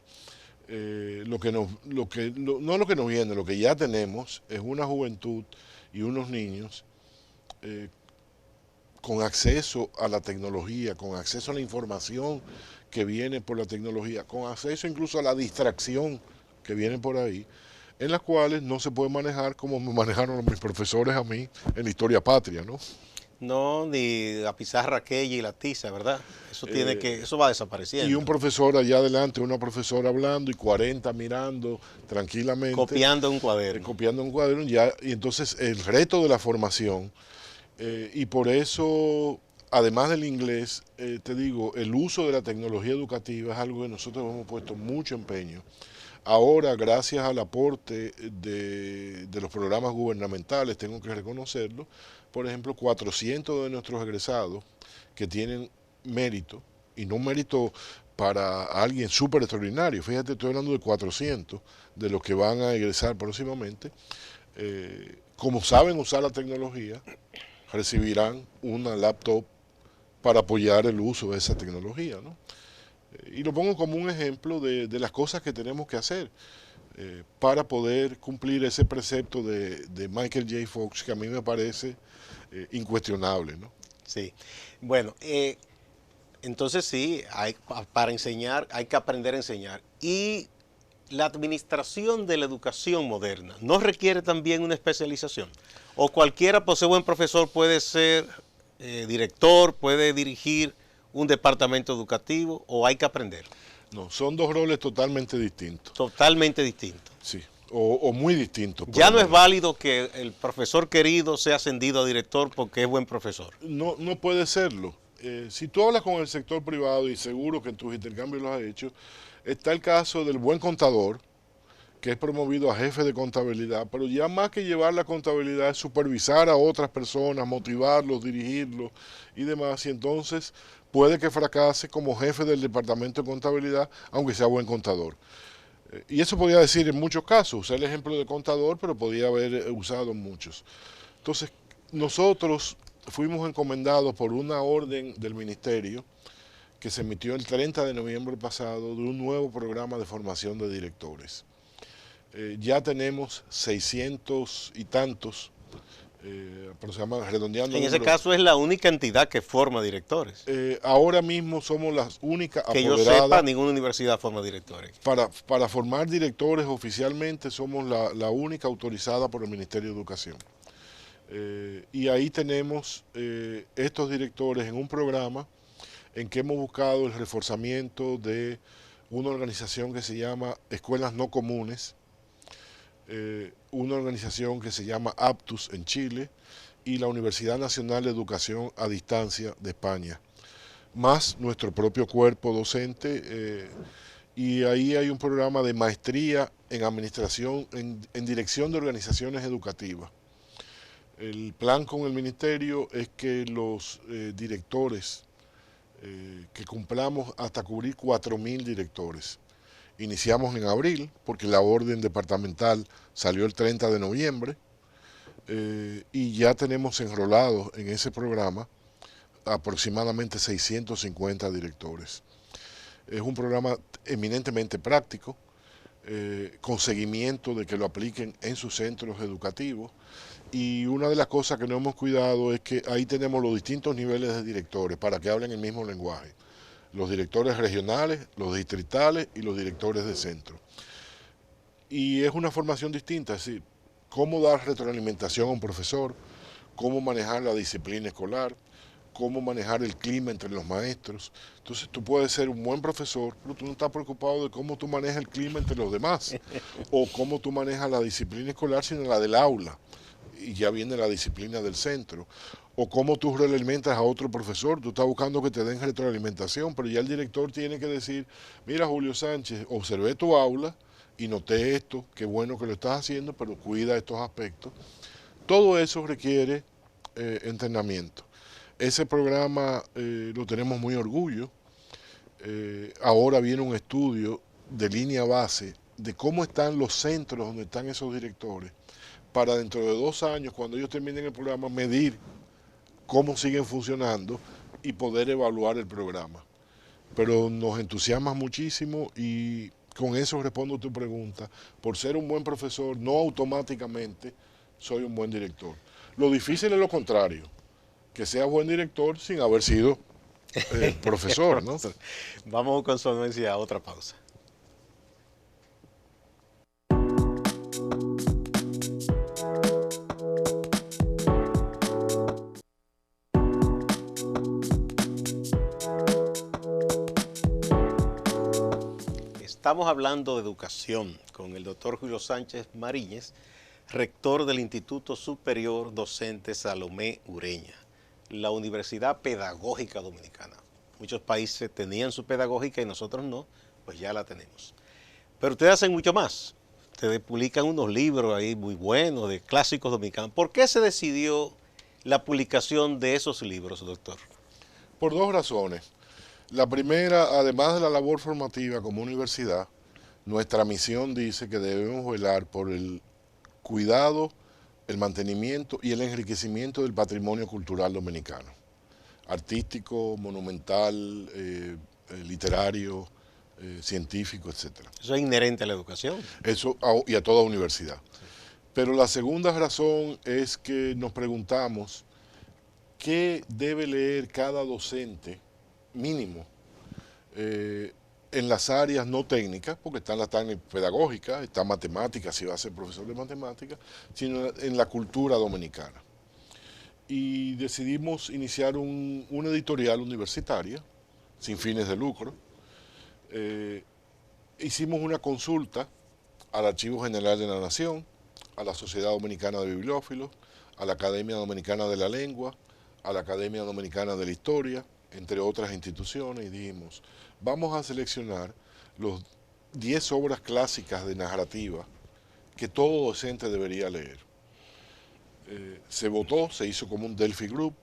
no lo que nos viene, lo que ya tenemos es una juventud y unos niños eh, con acceso a la tecnología, con acceso a la información que viene por la tecnología, con acceso incluso a la distracción que viene por ahí, en las cuales no se puede manejar como me manejaron mis profesores a mí en la historia patria, ¿no? No, ni la pizarra aquella y la tiza, ¿verdad? Eso va Y un desapareciendo. profesor allá adelante, una profesora hablando y 40 mirando tranquilamente, Copiando un cuaderno. copiando un cuaderno, ya, y entonces el reto de la formación, y por eso, además del inglés, te digo, el uso de la tecnología educativa es algo que nosotros hemos puesto mucho empeño. Ahora, gracias al aporte de los programas gubernamentales, tengo que reconocerlo, por ejemplo, 400 de nuestros egresados que tienen mérito, y no mérito para alguien súper extraordinario, fíjate, estoy hablando de 400 de los que van a egresar próximamente, como saben usar la tecnología, recibirán una laptop para apoyar el uso de esa tecnología, ¿no? Y lo pongo como un ejemplo de las cosas que tenemos que hacer para poder cumplir ese precepto de Michael J. Fox, que a mí me parece incuestionable, ¿no? Sí. Bueno, entonces sí, para enseñar hay que aprender a enseñar. Y la administración de la educación moderna, ¿no requiere también una especialización? ¿O cualquiera, por ser buen profesor, puede ser director, puede dirigir un departamento educativo o hay que aprender? No, son dos roles totalmente distintos. Totalmente distinto. Sí, o muy distintos. Ya no es válido que el profesor querido sea ascendido a director porque es buen profesor. No, no puede serlo. Si tú hablas con el sector privado, y seguro que en tus intercambios los has hecho, está el caso del buen contador, que es promovido a jefe de contabilidad, pero ya más que llevar la contabilidad es supervisar a otras personas, motivarlos, dirigirlos y demás, y entonces puede que fracase como jefe del departamento de contabilidad, aunque sea buen contador. Y eso podía decir en muchos casos, usar el ejemplo de contador, pero podía haber usado en muchos. Entonces, nosotros fuimos encomendados por una orden del ministerio que se emitió el 30 de noviembre pasado de un nuevo programa de formación de directores. Ya tenemos 600 y tantos, aproximadamente, redondeando. En ese caso es la única entidad que forma directores. Ahora mismo somos las únicas que apoderadas. yo sepa, ninguna universidad forma directores. Para formar directores oficialmente somos la única autorizada por el Ministerio de Educación. Y ahí tenemos estos directores en un programa en que hemos buscado el reforzamiento de una organización que se llama Escuelas No Comunes, una organización que se llama Aptus en Chile y la Universidad Nacional de Educación a Distancia de España, más nuestro propio cuerpo docente, y ahí hay un programa de maestría en administración, en dirección de organizaciones educativas. El plan con el ministerio es que los directores, que cumplamos hasta cubrir 4.000 directores. Iniciamos en abril, porque la orden departamental salió el 30 de noviembre, y ya tenemos enrolados en ese programa aproximadamente 650 directores. Es un programa eminentemente práctico, con seguimiento de que lo apliquen en sus centros educativos, y una de las cosas que no hemos cuidado es que ahí tenemos los distintos niveles de directores para que hablen el mismo lenguaje. Los directores regionales, los distritales y los directores de centro. Y es una formación distinta, es decir, cómo dar retroalimentación a un profesor, cómo manejar la disciplina escolar, cómo manejar el clima entre los maestros. Entonces tú puedes ser un buen profesor, pero tú no estás preocupado de cómo tú manejas el clima entre los demás, o cómo tú manejas la disciplina escolar, sino la del aula, y ya viene la disciplina del centro. O cómo tú realimentas a otro profesor, tú estás buscando que te den retroalimentación, pero ya el director tiene que decir, mira Julio Sánchez, observé tu aula y noté esto, qué bueno que lo estás haciendo, pero cuida estos aspectos. Todo eso requiere entrenamiento. Ese programa lo tenemos muy orgullo. Ahora viene un estudio de línea base de cómo están los centros donde están esos directores, para dentro de 2 años, cuando ellos terminen el programa, medir cómo siguen funcionando y poder evaluar el programa. Pero nos entusiasma muchísimo y con eso respondo a tu pregunta. Por ser un buen profesor, no automáticamente soy un buen director. Lo difícil es lo contrario, que sea buen director sin haber sido profesor, ¿no? Vamos con su anuencia a otra pausa. Estamos hablando de educación con el doctor Julio Sánchez Mariñez, rector del Instituto Superior Docente Salomé Ureña, la Universidad Pedagógica Dominicana. Muchos países tenían su pedagógica y nosotros no, pues ya la tenemos. Pero ustedes hacen mucho más. Ustedes publican unos libros ahí muy buenos de clásicos dominicanos. ¿Por qué se decidió la publicación de esos libros, doctor? Por 2 razones. La primera, además de la labor formativa como universidad, nuestra misión dice que debemos velar por el cuidado, el mantenimiento y el enriquecimiento del patrimonio cultural dominicano, artístico, monumental, literario, científico, etc. Eso es inherente a la educación. Eso y a toda universidad. Pero la segunda razón es que nos preguntamos qué debe leer cada docente mínimo en las áreas no técnicas, porque están las pedagógicas, está matemáticas, si va a ser profesor de matemáticas, sino en la cultura dominicana. y decidimos iniciar una editorial universitaria, sin fines de lucro. Hicimos una consulta al Archivo General de la Nación, a la Sociedad Dominicana de Bibliófilos, a la Academia Dominicana de la Lengua, a la Academia Dominicana de la Historia, entre otras instituciones, y dijimos, vamos a seleccionar los 10 obras clásicas de narrativa que todo docente debería leer. Se votó, se hizo como un Delphi Group,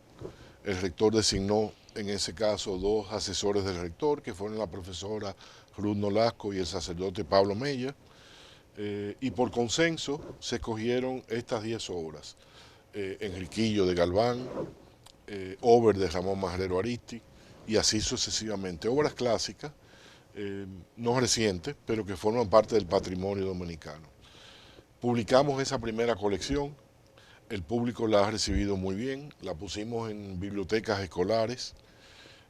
el rector designó en ese caso 2 asesores del rector, que fueron la profesora Ruth Nolasco y el sacerdote Pablo Mella, y por consenso se escogieron estas 10 obras. Enriquillo de Galván, Over de Ramón Majrero Aristi, y así sucesivamente. Obras clásicas, no recientes, pero que forman parte del patrimonio dominicano. Publicamos esa primera colección, el público la ha recibido muy bien, la pusimos en bibliotecas escolares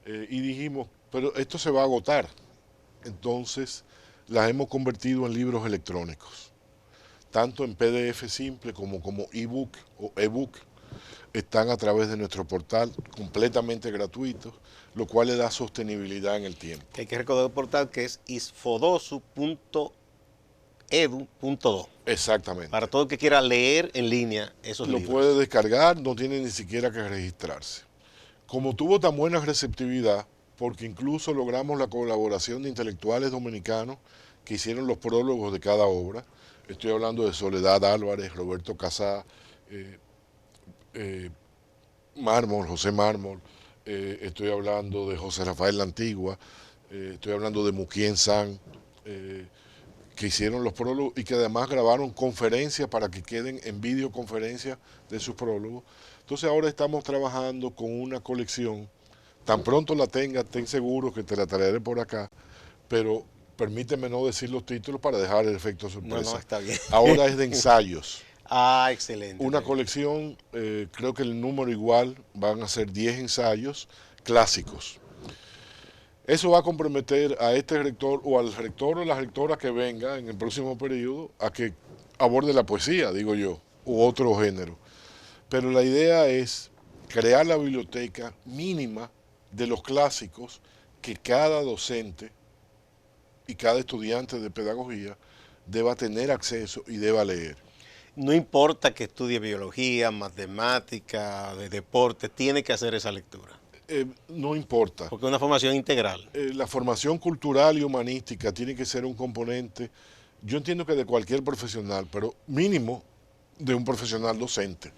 y dijimos, pero esto se va a agotar. Entonces las hemos convertido en libros electrónicos, tanto en PDF simple como ebook o ebook. Están a través de nuestro portal completamente gratuitos, lo cual le da sostenibilidad en el tiempo. Hay que recordar el portal que es isfodosu.edu.do. Exactamente. Para todo el que quiera leer en línea esos libros. Lo puede descargar, no tiene ni siquiera que registrarse. Como tuvo tan buena receptividad, porque incluso logramos la colaboración de intelectuales dominicanos que hicieron los prólogos de cada obra. Estoy hablando de Soledad Álvarez, Roberto Casá, Mármol, José Mármol, estoy hablando de José Rafael La Antigua, estoy hablando de Muquien San, que hicieron los prólogos y que además grabaron conferencias para que queden en videoconferencia de sus prólogos. Entonces ahora estamos trabajando con una colección, tan pronto la tenga, ten seguro que te la traeré por acá, pero permíteme no decir los títulos para dejar el efecto sorpresa. No, está bien. Ahora es de ensayos. Ah, excelente. Una colección, creo que el número igual, van a ser 10 ensayos clásicos. Eso va a comprometer a este rector o al rector o la rectora que venga en el próximo periodo a que aborde la poesía, digo yo, u otro género. Pero la idea es crear la biblioteca mínima de los clásicos que cada docente y cada estudiante de pedagogía deba tener acceso y deba leer. No importa que estudie biología, matemática, de deporte, tiene que hacer esa lectura. No importa. Porque es una formación integral. La formación cultural y humanística tiene que ser un componente, yo entiendo que de cualquier profesional, pero mínimo de un profesional docente,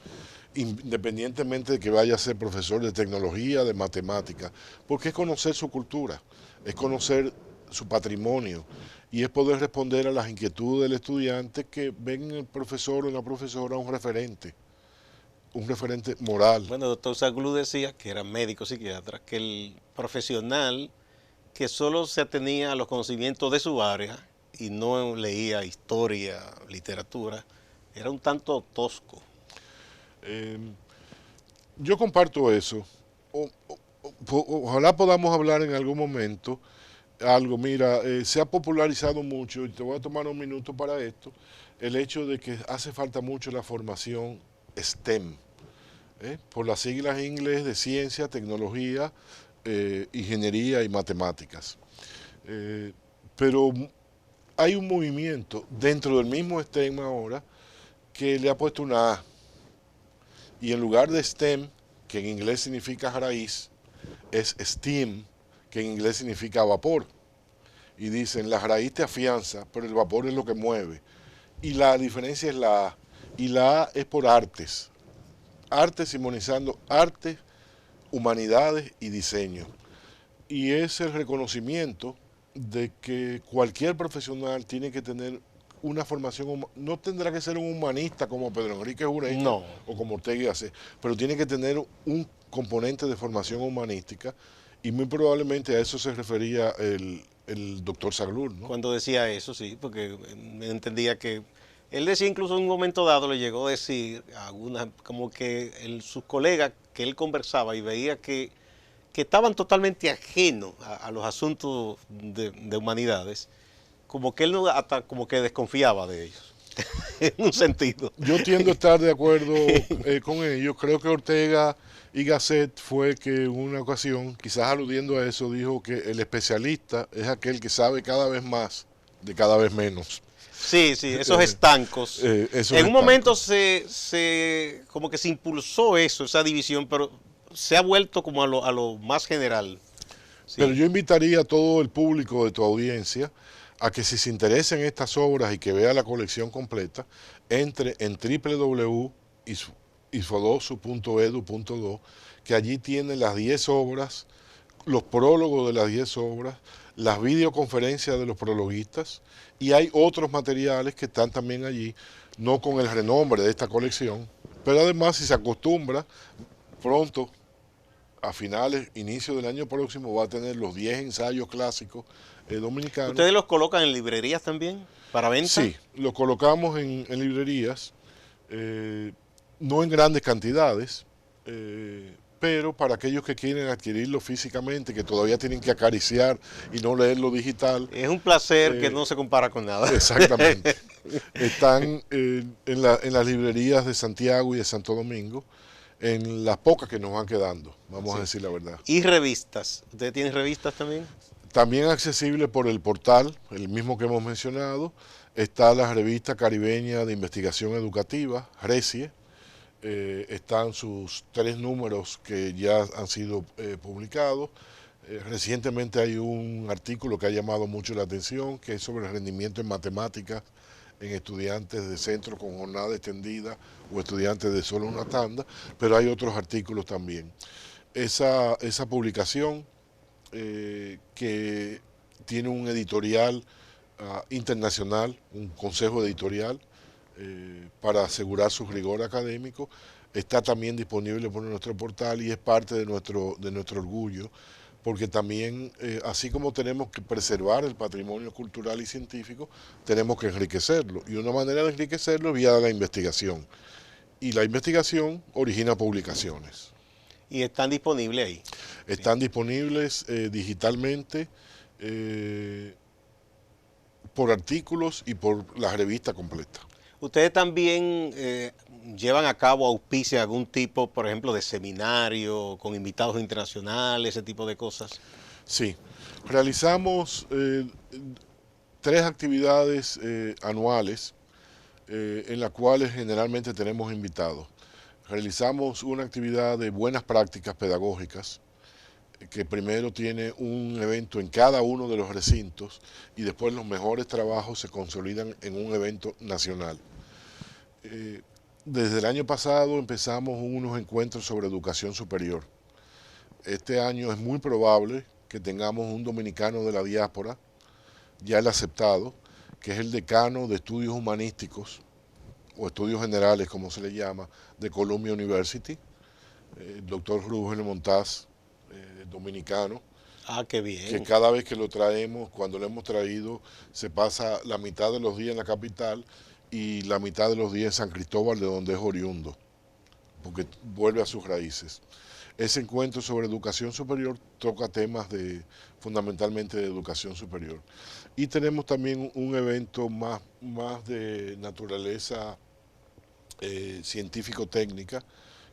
independientemente de que vaya a ser profesor de tecnología, de matemática, porque es conocer su cultura, es conocer su patrimonio y es poder responder a las inquietudes del estudiante que ven en el profesor o en la profesora un referente moral. Bueno, el doctor Zaglú decía, que era médico psiquiatra, que el profesional que solo se atenía a los conocimientos de su área y no leía historia, literatura, era un tanto tosco. Yo comparto eso. Ojalá podamos hablar en algún momento algo. Mira, se ha popularizado mucho, y te voy a tomar un minuto para esto, el hecho de que hace falta mucho la formación STEM, por las siglas en inglés de ciencia, tecnología, ingeniería y matemáticas. Pero hay un movimiento dentro del mismo STEM ahora que le ha puesto una A. Y en lugar de STEM, que en inglés significa raíz, es STEAM, que en inglés significa vapor. Y dicen, la raíz te afianza, pero el vapor es lo que mueve. Y la diferencia es la A. Y la A es por artes. Arte simonizando arte, humanidades y diseño. Y es el reconocimiento de que cualquier profesional tiene que tener una formación, no tendrá que ser un humanista como Pedro Enrique Ureña No. o como Ortega y Gasset, pero tiene que tener un componente de formación humanística y muy probablemente a eso se refería el doctor Zaglú, ¿no? Cuando decía eso, sí, porque entendía que él decía incluso en un momento dado, le llegó a decir a algunas, como que sus colegas que él conversaba y veía que estaban totalmente ajenos a los asuntos de humanidades, como que él no, hasta como que desconfiaba de ellos. en un sentido. Yo tiendo a estar de acuerdo con ellos. Creo que Ortega y Gasset fue que en una ocasión, quizás aludiendo a eso, dijo que el especialista es aquel que sabe cada vez más de cada vez menos. Sí, sí, esos estancos. Esos En un momento estancos. como que se impulsó eso, esa división, pero se ha vuelto como a lo más general. Pero Sí. yo invitaría a todo el público de tu audiencia a que si se interesa en estas obras y que vea la colección completa, entre en www.isfodosu.edu.do, que allí tiene las 10 obras, los prólogos de las 10 obras, las videoconferencias de los prologuistas, y hay otros materiales que están también allí, no con el renombre de esta colección, pero además si se acostumbra, pronto a finales, inicio del año próximo, va a tener los 10 ensayos clásicos dominicanos. ¿Ustedes los colocan en librerías también para venta? Sí, lo colocamos en librerías, eh, no en grandes cantidades, pero para aquellos que quieren adquirirlo físicamente, que todavía tienen que acariciar y no leerlo digital, Es un placer que eh, no se compara con nada. exactamente. Están en las librerías de Santiago y de Santo Domingo, en las pocas que nos van quedando, vamos a Sí. decir la verdad. ¿Y revistas? ¿Ustedes tienen revistas también? También accesible por el portal, el mismo que hemos mencionado, está la revista caribeña de investigación educativa, RECIE. Están sus 3 números que ya han sido publicados. Recientemente hay un artículo que ha llamado mucho la atención, que es sobre el rendimiento en matemáticas en estudiantes de centro con jornada extendida o estudiantes de solo una tanda, pero hay otros artículos también. Esa publicación que tiene un editorial internacional, un consejo editorial, para asegurar su rigor académico. Está también disponible por nuestro portal y es parte de nuestro orgullo, porque también, así como tenemos que preservar el patrimonio cultural y científico, tenemos que enriquecerlo. Y una manera de enriquecerlo es vía la investigación. Y la investigación origina publicaciones. Y están disponibles ahí. Bien. Están disponibles digitalmente por artículos y por la revista completa. ¿Ustedes también llevan a cabo auspicia algún tipo, por ejemplo, de seminario con invitados internacionales, ese tipo de cosas? Sí, realizamos 3 actividades anuales en las cuales generalmente tenemos invitados. Realizamos una actividad de buenas prácticas pedagógicas, que primero tiene un evento en cada uno de los recintos y después los mejores trabajos se consolidan en un evento nacional. Desde el año pasado empezamos unos encuentros sobre educación superior. Este año es muy probable que tengamos un dominicano de la diáspora, ya el aceptado, que es el decano de estudios humanísticos o estudios generales, como se le llama, de Columbia University, el doctor Rubén Montaz, dominicano, Ah, qué que bien. cada vez que lo traemos, cuando lo hemos traído, se pasa la mitad de los días en la capital y la mitad de los días en San Cristóbal, de donde es oriundo, porque vuelve a sus raíces. Ese encuentro sobre educación superior toca temas fundamentalmente de educación superior. Y tenemos también un evento más de naturaleza científico-técnica,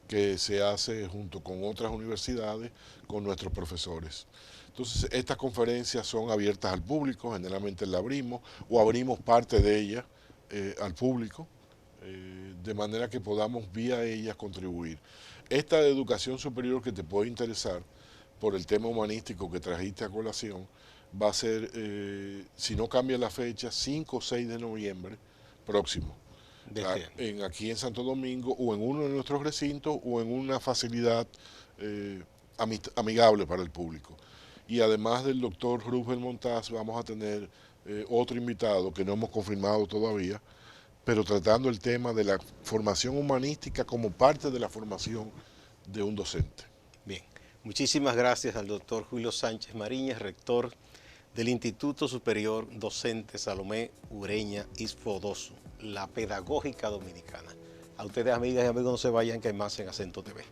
que se hace junto con otras universidades, con nuestros profesores. Entonces, estas conferencias son abiertas al público, generalmente la abrimos o abrimos parte de ellas al público, de manera que podamos vía ellas contribuir. Esta de educación superior que te puede interesar por el tema humanístico que trajiste a colación, va a ser, si no cambia la fecha, 5 o 6 de noviembre próximo. De este año. Aquí en Santo Domingo o en uno de nuestros recintos o en una facilidad amigable para el público. Y además del doctor Rubén Montaz vamos a tener otro invitado que no hemos confirmado todavía, pero tratando el tema de la formación humanística como parte de la formación de un docente. Bien. Muchísimas gracias al doctor Julio Sánchez Mariñas, rector del Instituto Superior Docente Salomé Ureña Isfodosu, la pedagógica dominicana. A ustedes, amigas y amigos, no se vayan, que hay más en Acento TV.